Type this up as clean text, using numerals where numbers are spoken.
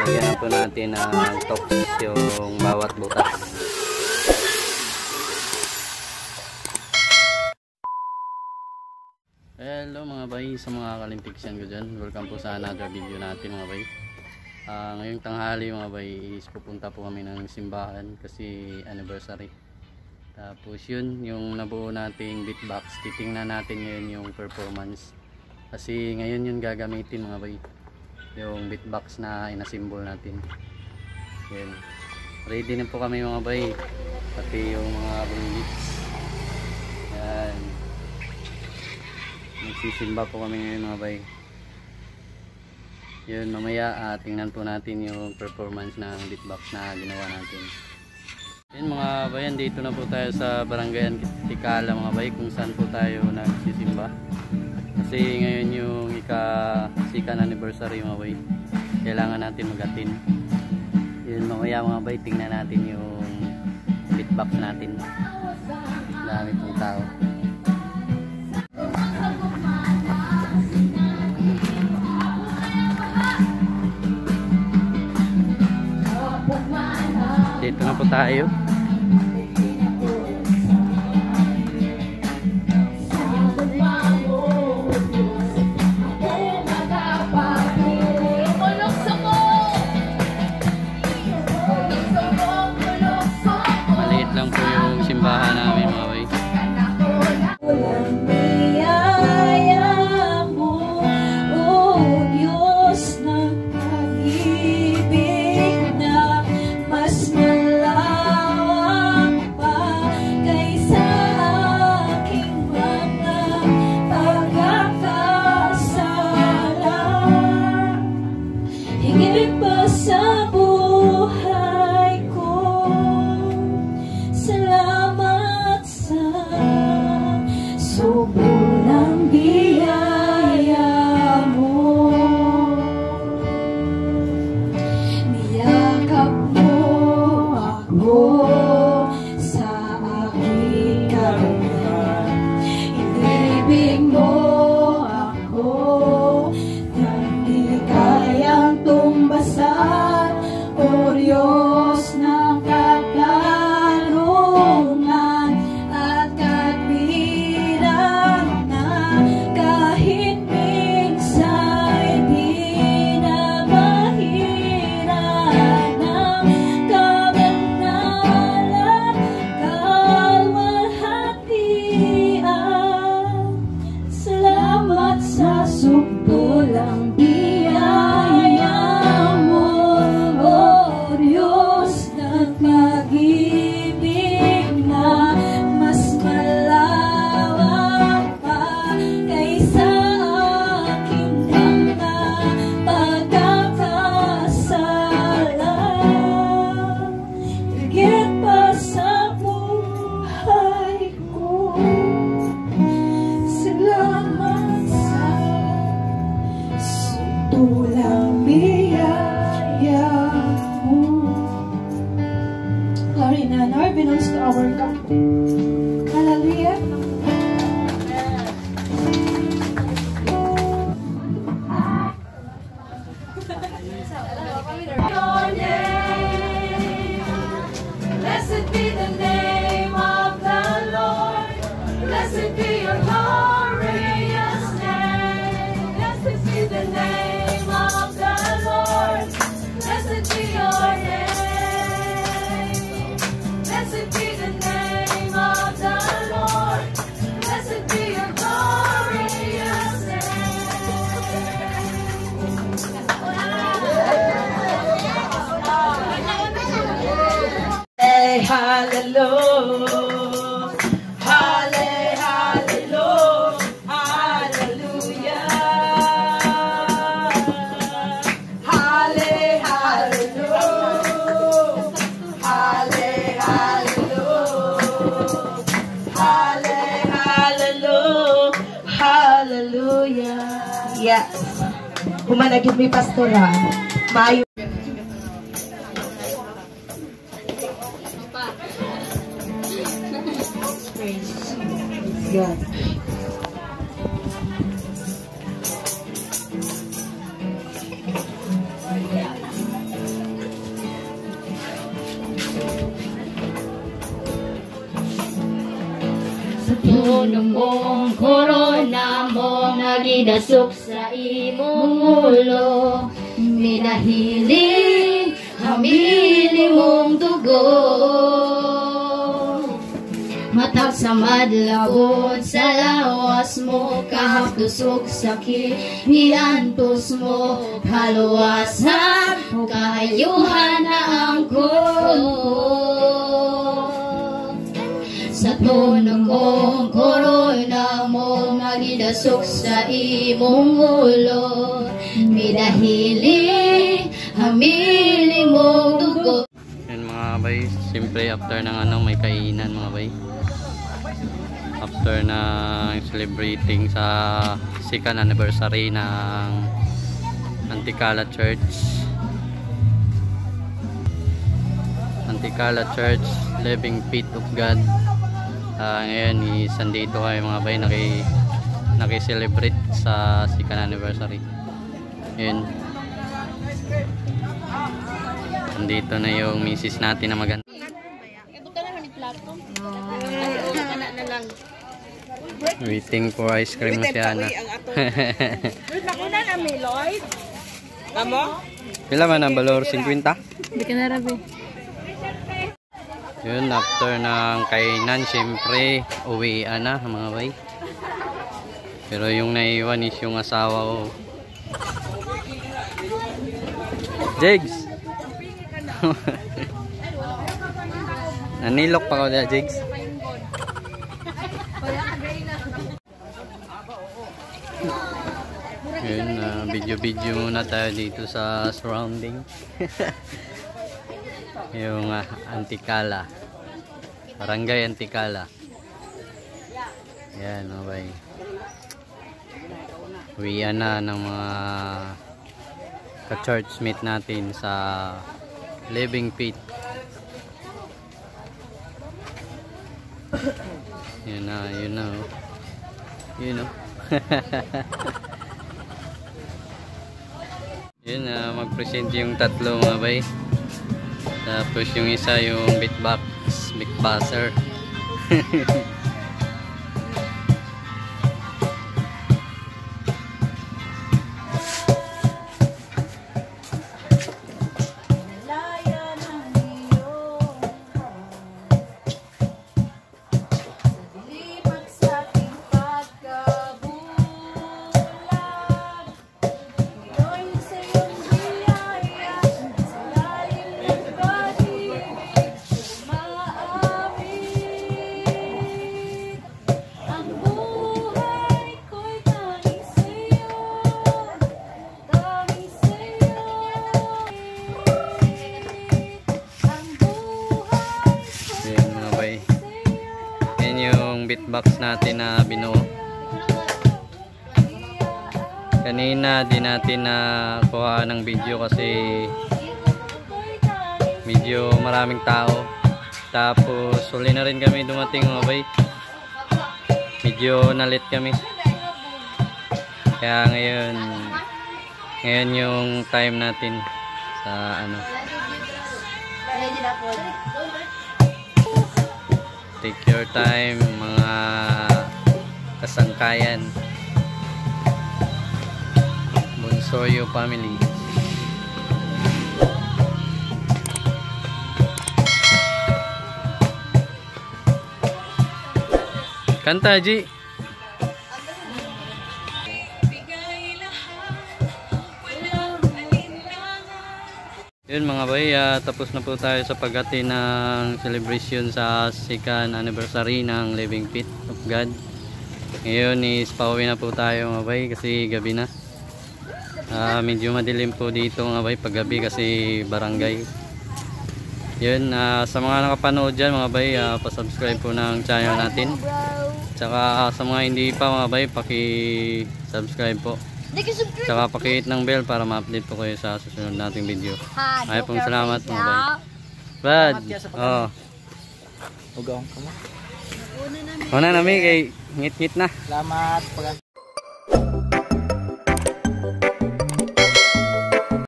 Lagyan po natin ng tops yung bawat butas. Hello mga bay, sa mga kalimpiksyan ko dyan. Welcome po sa another video natin mga bay. Ngayong tanghali mga bay is pupunta po kami ng simbahan kasi anniversary. Tapos yun, yung nabuo nating beatbox, titingnan natin ngayon yung performance. Kasi ngayon yun gagamitin mga bay, yung beatbox na inasimbol natin. Yun. Ready na po kami mga bay, pati yung mga bullets. Yan. Magsisimba po kami ngayon mga bay. Yun, mamaya tingnan po natin yung performance ng beatbox na ginawa natin. Yun mga bayan, dito na po tayo sa Barangay Tikala mga bay, kung saan po tayo nagsisimba. Kasi ngayon yung ika-second anniversary mga bay, kailangan natin mag-attend. Yun mamaya mga bay, tingnan natin yung beatbox natin. Dami pong tao. Dito na po tayo. Maliit lang po yung simbahan namin mga bay. Sa buhay ko, salamat sa sobrang biyaya mo. Niyakap mo ako sa aking karunan, inibig mo ako nang di kayang tumbasan. O Diyos ng katarungan at katwiran na kahit minsan di na mahiran ng kabanalan, kalwalhatian. Salamat sa sukdulang biyaya mo, O Diyos ng pag-ibig na mas malawak pa kaysa aking mga pagkakasala. Higit pa sa buhay ko, salamat sa sukdulang biyaya mo. Glory and honor belongs to our God. Hallelujah. Your name, blessed be the name of the Lord. Blessed be your glorious name. Blessed be the name of the Lord. Blessed be your name. Blessed be the name of the Lord. Blessed be your glorious name. Hey, hallelujah. Hallelujah. Hallelujah. Hallelujah. Yes. Humanagid mi pastora. Maayo. Praise God. tono mong korona mong nagidasok sa imong ulo. Minahiling hamili mong dugo. Matag sa madlabot sa lawas mo, kahapdusok sa kiniantos mo, kaluwasan o kahayuhan na ang kulo. Sa tono kong korona mo, magidasok sa imong ulo. Midahili, hamili mong dugo. Yun mga bay, siyempre after ng may kainan mga bay. After ng celebrating sa second anniversary ng Antikala Church. Antikala Church, Living Feet of God. Ngayon nandito kayo mga bay, naki-celebrate sa second anniversary. Yun. Nandito na yung misis natin na maganda. Waiting for ice cream na si Ana. Pila man ang balor? 50? Hindi ka na rabi. Yun, after ng kainan, siyempre, uwian na mga bay. Pero yung naiwan is yung asawa ko. Jigs! Nanilok pa ko na, Jigs. Yun, video-video muna tayo dito sa surrounding. Yung Antikala, Barangay Antikala. Yan, okay. Uwian na ng mga ka-churchmate natin sa Living Feet. Yun na, yun na. Yun na. Yun na, mag-present yung tatlo mga bay. Tapos yung isa yung beatboxer. Beatbox natin na binuo. Kanina di natin na kuha ng video kasi medyo maraming tao. Tapos huli na rin kami dumating mga bay. Medyo nalit kami. Kaya ngayon yung time natin sa take your time mga kasangkayan. Bonsorio family. Kanta Ji. Yun mga bay, tapos na po tayo sa paghati ng celebration sa second anniversary ng Living Feet of God. Ngayon is pauwi na po tayo mga bay kasi gabi na. Medyo madilim po dito mga bay paggabi kasi barangay. Yun, sa mga nakapanood dyan mga bay, pasubscribe po ng channel natin. Tsaka sa mga hindi pa mga bay, paki-subscribe po. Tsaka paki-hit ng bell para ma-update po kayo sa susunod nating video. Ay pong salamat mga bay. Brad! Oo. Ugong ka mo. Una nami kay ngit-ngit na. Salamat.